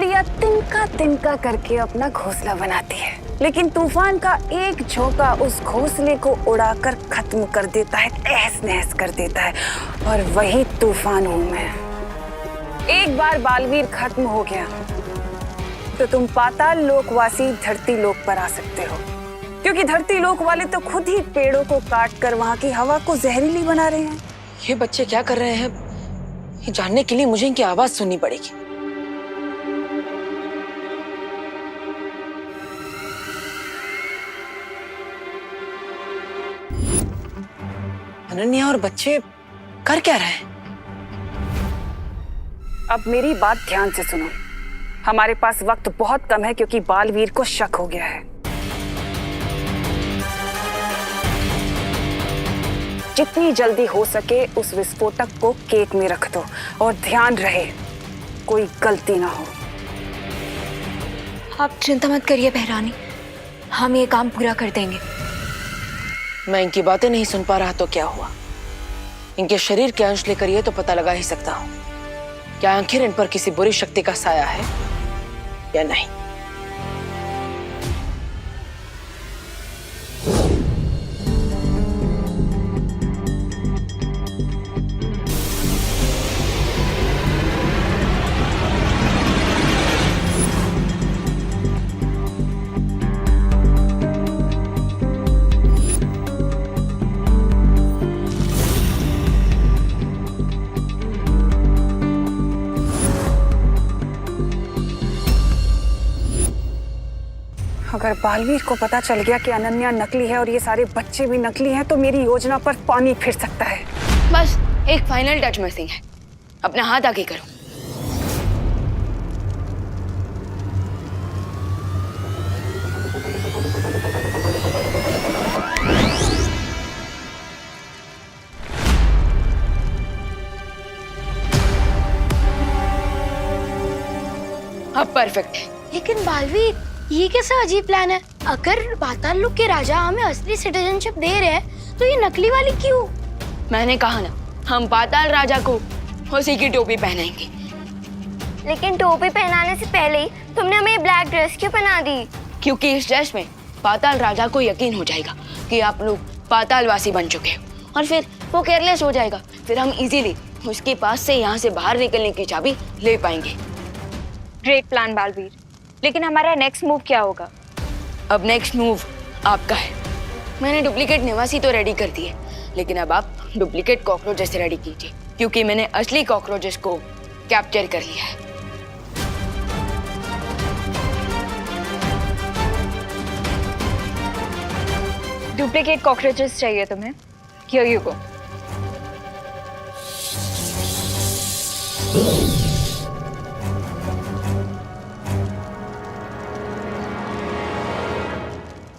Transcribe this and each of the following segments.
चिड़िया तिनका तिनका करके अपना घोंसला बनाती है, लेकिन तूफान का एक झोंका उस घोंसले को उड़ाकर खत्म कर देता है, तहस नहस कर देता है। और वही तूफान हूं मैं। एक बार बालवीर खत्म हो गया तो तुम पाताल लोकवासी धरती लोक पर आ सकते हो, क्योंकि धरती लोक वाले तो खुद ही पेड़ों को काट कर वहां की हवा को जहरीली बना रहे हैं। ये बच्चे क्या कर रहे हैं, ये जानने के लिए मुझे इनकी आवाज सुननी पड़ेगी। अनन्या और बच्चे कर क्या रहे हैं? अब मेरी बात ध्यान से सुनो। हमारे पास वक्त बहुत कम है, क्योंकि बालवीर को शक हो गया है। जितनी जल्दी हो सके उस विस्फोटक को केक में रख दो, और ध्यान रहे कोई गलती ना हो। आप चिंता मत करिए बहरानी, हम ये काम पूरा कर देंगे। मैं इनकी बातें नहीं सुन पा रहा तो क्या हुआ? इनके शरीर के अंश लेकर ये तो पता लगा ही सकता हूं, क्या आखिर इन पर किसी बुरी शक्ति का साया है या नहीं। अगर बालवीर को पता चल गया कि अनन्या नकली है और ये सारे बच्चे भी नकली हैं, तो मेरी योजना पर पानी फिर सकता है। बस एक फाइनल टच मिसिंग है, अपना हाथ आगे करो। अब परफेक्ट है। लेकिन बालवीर, ये कैसा अजीब प्लान है? अगर पाताल लोक के राजा हमें असली सिटीजनशिप दे रहे हैं तो ये नकली वाली क्यों? मैंने कहा ना, हम पाताल राजा को उसी की टोपी पहनाएंगे। लेकिन टोपी पहनाने से पहले ही तुमने हमें ब्लैक ड्रेस क्यों पहना दी? क्योंकि इस ड्रेस में पाताल राजा को यकीन हो जाएगा कि आप लोग पातालवासी बन चुके हो, और फिर वो केयरलेस हो जाएगा। फिर हम इजीली उसके पास से यहाँ से बाहर निकलने की चाबी ले पाएंगे। ग्रेट प्लान बालवीर, लेकिन हमारा नेक्स्ट मूव क्या होगा? अब नेक्स्ट मूव आपका है। मैंने डुप्लीकेट निवासी तो रेडी कर दिए, लेकिन अब आप डुप्लीकेट कॉकरोचेस रेडी कीजिए, क्योंकि मैंने असली कॉकरोचेस को कैप्चर कर लिया है। डुप्लीकेट कॉकरोचेस चाहिए तुम्हें? Here you go.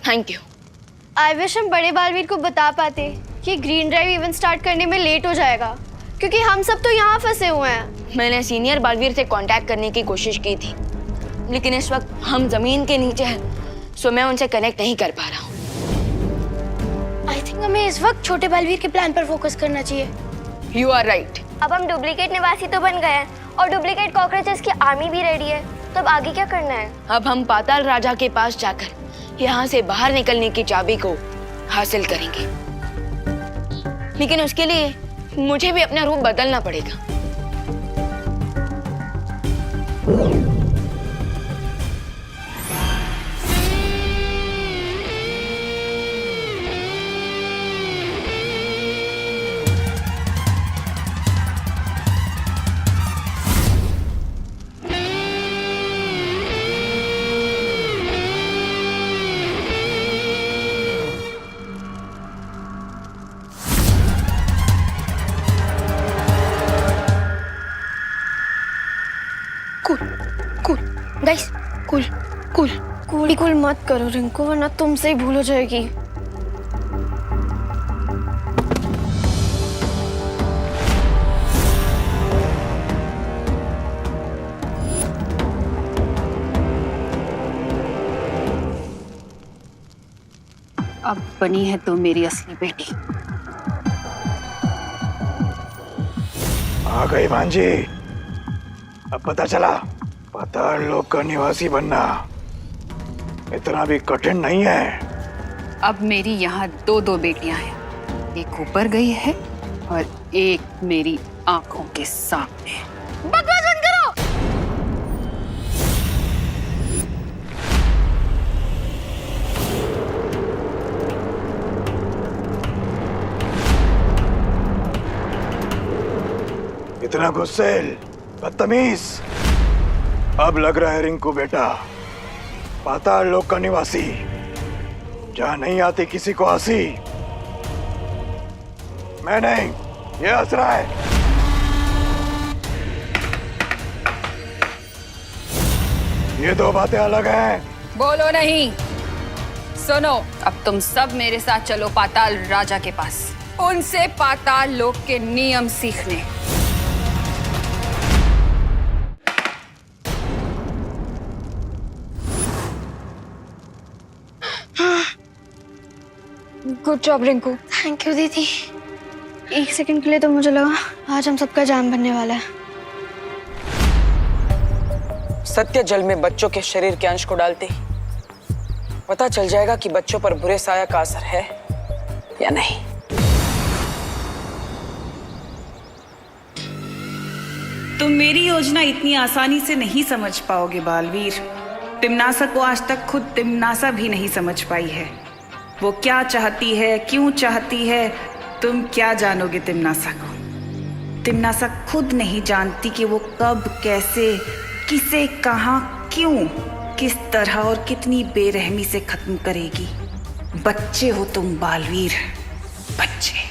Thank you. I wish हम बड़े बालवीर को बता पाते कि ग्रीन ड्राइव इवेंट स्टार्ट करने में लेट हो जाएगा, क्योंकि हम सब तो यहाँ फंसे हुए हैं। मैंने सीनियर बालवीर से कांटेक्ट करने की कोशिश की थी, लेकिन इस वक्त हम जमीन के नीचे हैं, सो मैं उनसे कनेक्ट नहीं कर पा रहा हूँ। आई थिंक हमें इस वक्त छोटे बालवीर के प्लान पर फोकस करना चाहिए। You are right. अब हम डुप्लीकेट निवासी तो बन गए हैं और डुप्लीकेट कॉकरोचेस की आर्मी भी रेडी है, तो अब आगे क्या करना है? अब हम पाताल राजा के पास जाकर यहाँ से बाहर निकलने की चाबी को हासिल करेंगे, लेकिन उसके लिए मुझे भी अपना रूप बदलना पड़ेगा। Guys, cool cool cool cool मत करो रिंकू, वरना तुमसे ही भूल हो जाएगी। अब बनी है तो मेरी असली बेटी। आ गई भांजी, अब पता चला पाताल लोक का निवासी बनना इतना भी कठिन नहीं है। अब मेरी यहाँ दो दो बेटियां हैं, एक ऊपर गई है और एक मेरी आंखों के सामने। बकवास बंद करो। इतना गुस्सेल, बदतमीज। अब लग रहा है रिंकू बेटा पाताल लोक का निवासी, जहां नहीं आती किसी को हंसी। मैं नहीं, ये हंस रहा है। ये दो बातें अलग हैं। बोलो नहीं, सुनो। अब तुम सब मेरे साथ चलो पाताल राजा के पास, उनसे पाताल लोक के नियम सीखने। Good job Rinku. Thank you दीदी। एक सेकंड के लिए तो मुझे लगा आज हम सबका जान बनने वाला है। सत्य जल में बच्चों के शरीर के अंश को डालते ही पता चल जाएगा कि बच्चों पर बुरे साया का असर है या नहीं। तुम मेरी योजना इतनी आसानी से नहीं समझ पाओगे बालवीर। तिम्नासा को आज तक खुद तिम्नासा भी नहीं समझ पाई है। वो क्या चाहती है, क्यों चाहती है, तुम क्या जानोगे तिम्नासा को। तिम्नासा खुद नहीं जानती कि वो कब, कैसे, किसे, कहां, क्यों, किस तरह और कितनी बेरहमी से खत्म करेगी। बच्चे हो तुम बालवीर, बच्चे।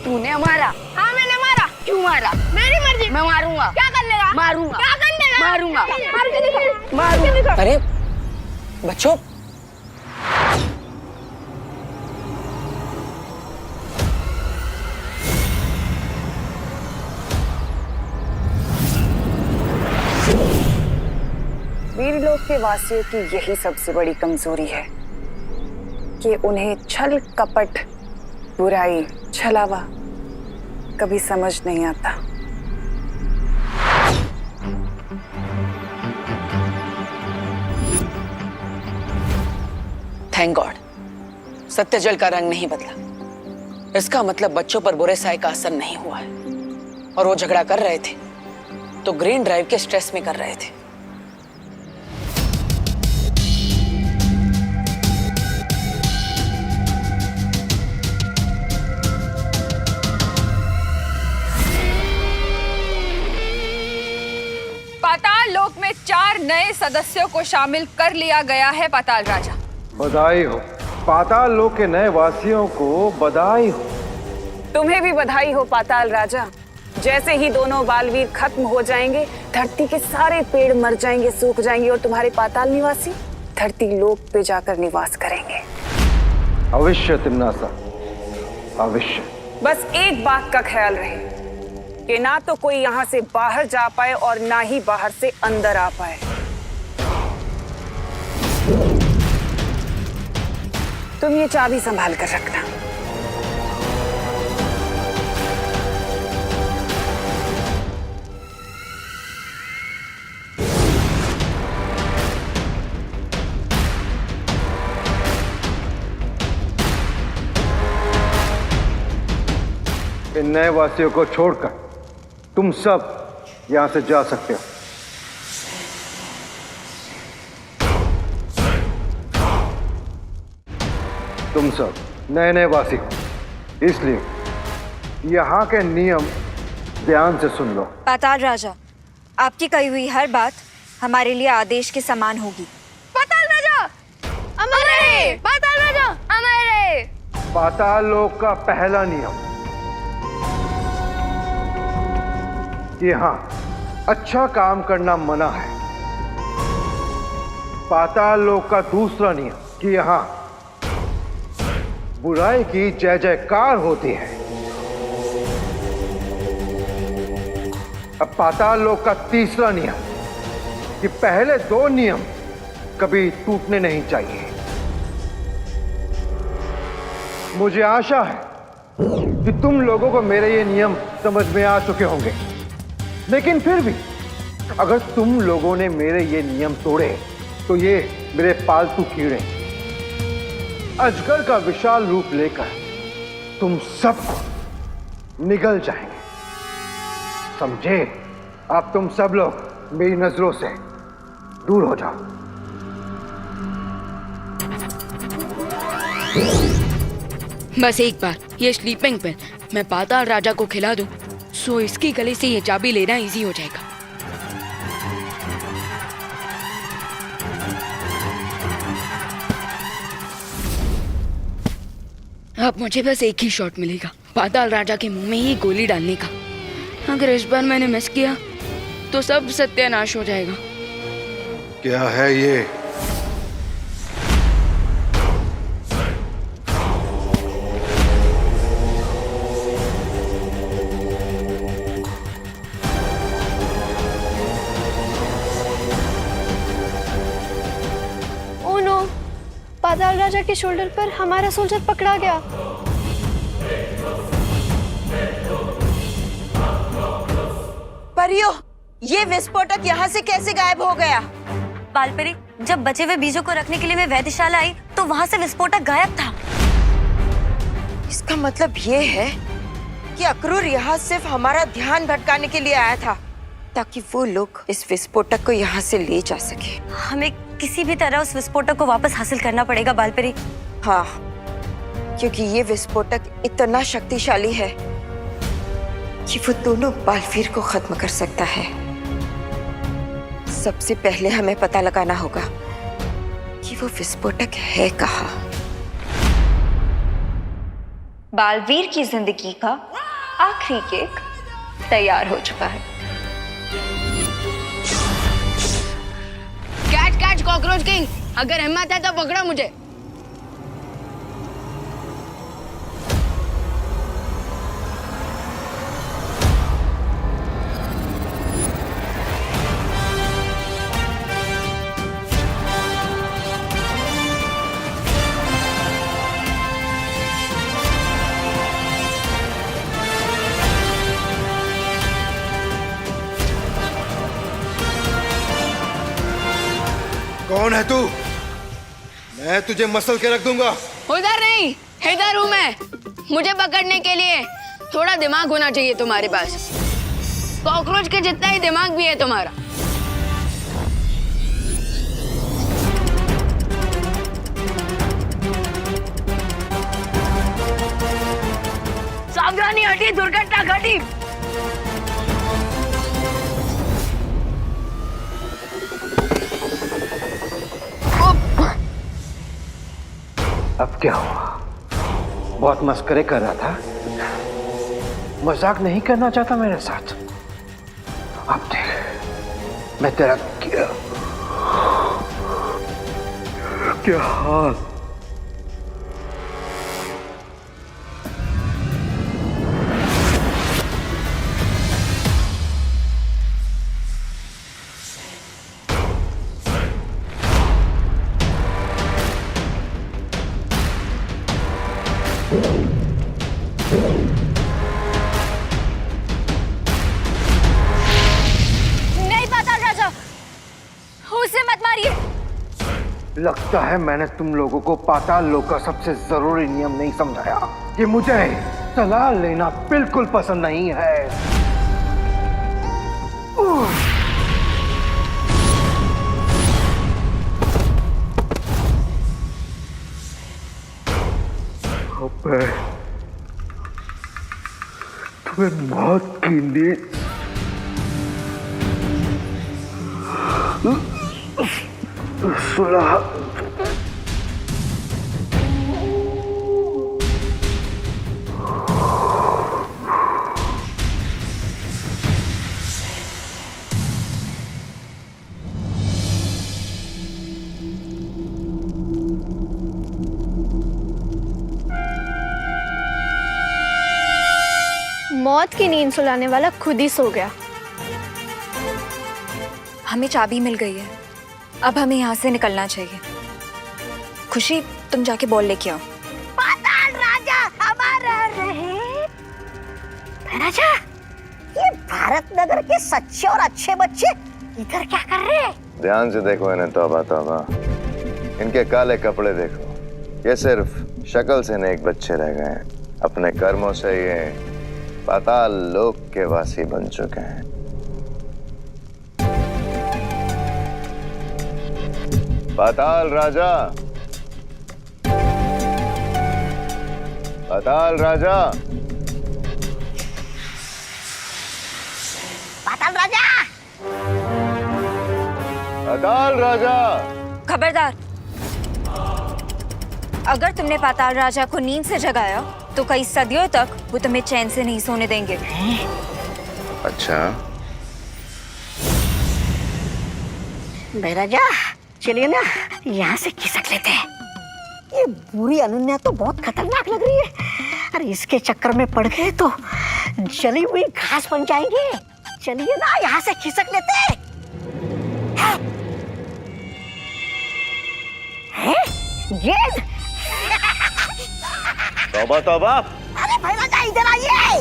तूने मारा? हाँ मैंने मारा। क्यों मारा? मेरी मर्जी। मैं मारूंगा। क्या कर लेगा? मारूंगा। क्या कर लेगा? मारूंगा। मार के दिखा। मारूंगा। अरे बच्चों, वीरलोक के वासियों की यही सबसे बड़ी कमजोरी है कि उन्हें छल कपट, बुराई, छलावा कभी समझ नहीं आता। थैंक गॉड सत्य जल का रंग नहीं बदला। इसका मतलब बच्चों पर बुरे साए का असर नहीं हुआ है। और वो झगड़ा कर रहे थे तो ग्रीन ड्राइव के स्ट्रेस में कर रहे थे। पाताल लोक में 4 नए सदस्यों को शामिल कर लिया गया है पाताल राजा। बधाई हो पाताल लोक के नए वासियों को, बधाई हो। तुम्हें भी बधाई हो पाताल राजा। जैसे ही दोनों बालवीर खत्म हो जाएंगे, धरती के सारे पेड़ मर जाएंगे, सूख जाएंगे और तुम्हारे पाताल निवासी धरती लोक पे जाकर निवास करेंगे। अवश्य तिम्नासा, अवश्य। बस एक बात का ख्याल रहे कि ना तो कोई यहाँ से बाहर जा पाए और ना ही बाहर से अंदर आ पाए। तुम ये चाबी संभाल कर रखना। इन नए वासियों को छोड़कर तुम सब यहां से जा सकते हो। तुम सब नए नए वासी हो, इसलिए यहाँ के नियम ध्यान से सुन लो। पाताल राजा, आपकी कही हुई हर बात हमारे लिए आदेश के समान होगी। पाताल राजा अमर रहे। पाताल राजा अमर रहे। पाताल लोक का पहला नियम, कि यहाँ अच्छा काम करना मना है। पाताल लोक का दूसरा नियम कि यहाँ बुराई की जय जयकार होती है। अब पाताल लोक का तीसरा नियम कि पहले दो नियम कभी टूटने नहीं चाहिए। मुझे आशा है कि तुम लोगों को मेरे ये नियम समझ में आ चुके होंगे, लेकिन फिर भी अगर तुम लोगों ने मेरे ये नियम तोड़े तो ये मेरे पालतू कीड़े अजगर का विशाल रूप लेकर तुम सबको निगल जाएंगे। समझे? अब तुम सब लोग मेरी नजरों से दूर हो जाओ। बस एक बार ये स्लीपिंग पिल मैं पाताल राजा को खिला दूं, सो इसकी गले से ये चाबी लेना इजी हो जाएगा। अब मुझे बस एक ही शॉट मिलेगा, पाताल राजा के मुंह में ही गोली डालने का। अगर इस बार मैंने मिस किया तो सब सत्यानाश हो जाएगा। क्या है ये? ओह नो, पाताल राजा के शोल्डर पर हमारा सोल्जर पकड़ा गया। परियो, ये विस्फोटक यहाँ से कैसे गायब हो गया? बालपरी, जब बचे हुए बीजों को रखने के लिए मैं वैद्यशाला आई तो वहाँ से विस्फोटक गायब था। इसका मतलब ये है कि अक्रूर यहाँ सिर्फ हमारा ध्यान भटकाने के लिए आया था, ताकि वो लोग इस विस्फोटक को यहाँ से ले जा सके। हमें किसी भी तरह उस विस्फोटक को वापस हासिल करना पड़ेगा बालपरी। हाँ, क्योंकि ये विस्फोटक इतना शक्तिशाली है कि वो दोनों बालवीर को खत्म कर सकता है। सबसे पहले हमें पता लगाना होगा कि वो विस्फोटक है कहाँ। बालवीर की जिंदगी का आखिरी केक तैयार हो चुका है। कैच कैच कॉकरोच किंग, अगर हिम्मत है तो पकड़ो मुझे। कौन है तू? मैं तुझे मसल के रख दूंगा। उधर नहीं, इधर हूँ मैं। मुझे पकड़ने के लिए थोड़ा दिमाग होना चाहिए तुम्हारे पास। कॉकरोच के जितना ही दिमाग भी है तुम्हारा। सावधानी, हटी, दुर्घटना घटी। अब क्या हुआ? बहुत मस्करे कर रहा था, मजाक नहीं करना चाहता मेरे साथ। अब देख मैं तेरा क्या हाल। नहीं पाताल राजा, उसे मत मारिए। लगता है मैंने तुम लोगों को पाताल लोक का सबसे जरूरी नियम नहीं समझाया कि मुझे सलाह लेना बिल्कुल पसंद नहीं है। अबे, तुम्हें मौत की नींद सुला। मौत की नींद सुलाने वाला खुद ही सो गया। हमें चाबी मिल गई है, अब हमें यहाँ से निकलना चाहिए। खुशी, तुम जाके बॉल लेके आओ। पाताल राजा हमारा रहे। राजा, ये भारत नगर के सच्चे और अच्छे बच्चे इधर क्या कर रहे हैं? ध्यान से देखो इन्हें, तौबा तौबा, इनके काले कपड़े देखो। ये सिर्फ शक्ल से नेक बच्चे रह गए हैं, अपने कर्मों से ये पाताल लोक के वासी बन चुके हैं। पाताल राजा, पाताल राजा, पाताल राजा, पाताल राजा। खबरदार, अगर तुमने पाताल राजा को नींद से जगाया तो कई सदियों तक वो तुम्हें चैन से नहीं सोने देंगे। अच्छा, राजा चलिए ना, यहाँ से खिसक लेते हैं। ये बुरी अनन्या तो बहुत खतरनाक लग रही है। अरे इसके चक्कर में पड़ गए तो जली हुई घास बन जाएंगे। चलिए ना, यहाँ से खिसक लेते हैं। गेंद। तौबा तौबा। अरे भाई राजा इधर आइए।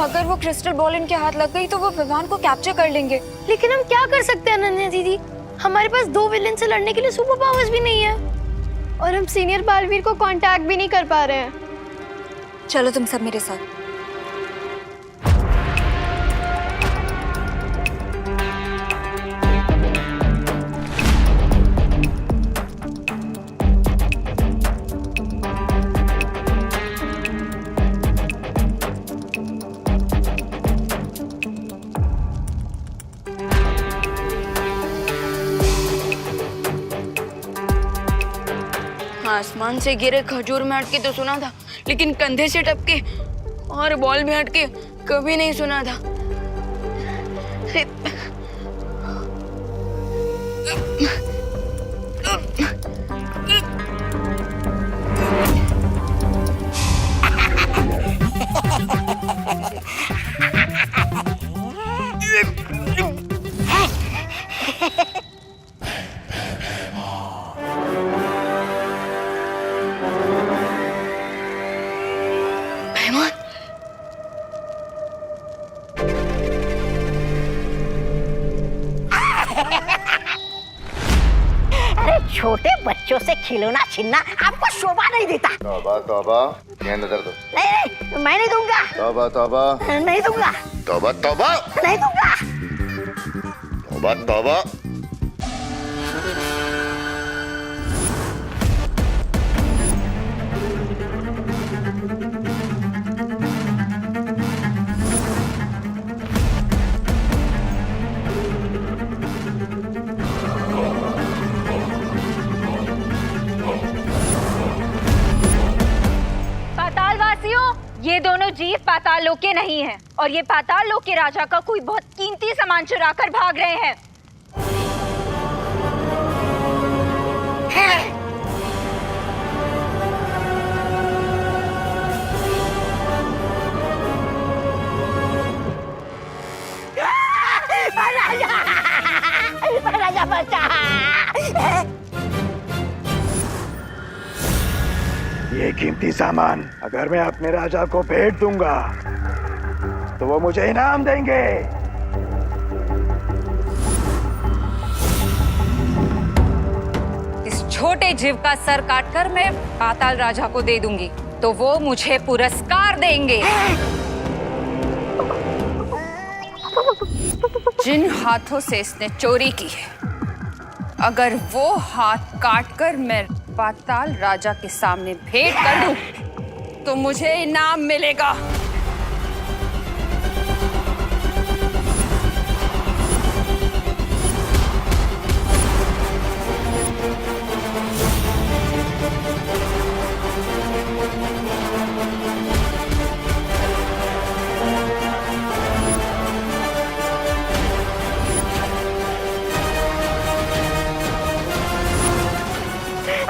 अगर वो क्रिस्टल बॉल इनके हाथ लग गई तो वो विमान को कैप्चर कर लेंगे। लेकिन हम क्या कर सकते हैं अनन्या दीदी? हमारे पास 2 विलेन से लड़ने के लिए सुपर पावर्स भी नहीं है और हम सीनियर बालवीर को कांटेक्ट भी नहीं कर पा रहे हैं। चलो तुम सब मेरे साथ। आसमान से गिरे खजूर में हटके तो सुना था, लेकिन कंधे से टपके और बॉल में हटके कभी नहीं सुना था। छोटे बच्चों से खिलौना छीनना आपको शोभा नहीं देता। तौबा तौबा, गेंद इधर दो। नहीं, मैं नहीं दूंगा। तौबा तौबा, नहीं दूंगा। तौबा तौबा, नहीं दूंगा। तौबा तौबा। ये दोनों जीव पाताल लोक के नहीं हैं और ये पाताल लोक के राजा का कोई बहुत कीमती सामान चुरा कर भाग रहे हैं। राजा बचा। ये कीमती सामान अगर मैं अपने राजा को भेंट दूंगा तो वो मुझे इनाम देंगे। इस छोटे जीव का सर काटकर मैं पाताल राजा को दे दूंगी तो वो मुझे पुरस्कार देंगे। जिन हाथों से इसने चोरी की है, अगर वो हाथ काटकर मैं पाताल राजा के सामने भेंट कर दूं, तो मुझे इनाम मिलेगा।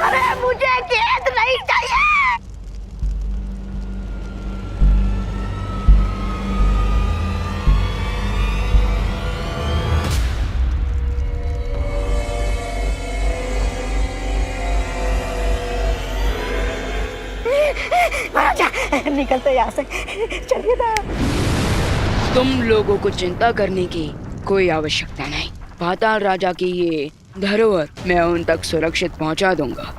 अरे मुझे गेंद नहीं चाहिए। महाराजा निकलते यहाँ से, चलिए ना। तुम लोगों को चिंता करने की कोई आवश्यकता नहीं। पाताल राजा की ये धरोहर मैं उन तक सुरक्षित पहुंचा दूंगा।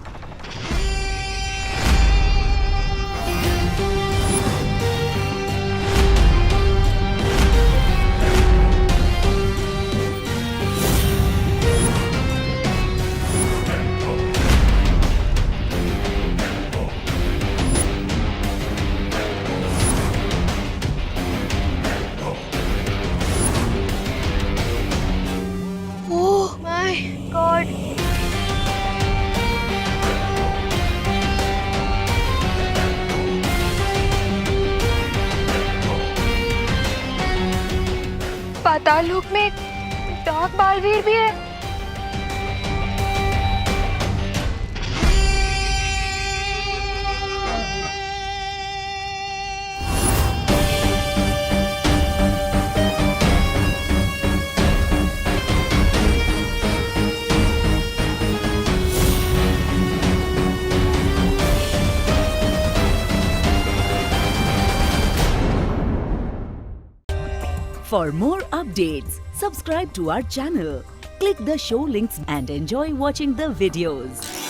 माय गॉड, पाताल लोक में डार्क बालवीर भी है। For more updates, subscribe to our channel, click the show links and enjoy watching the videos.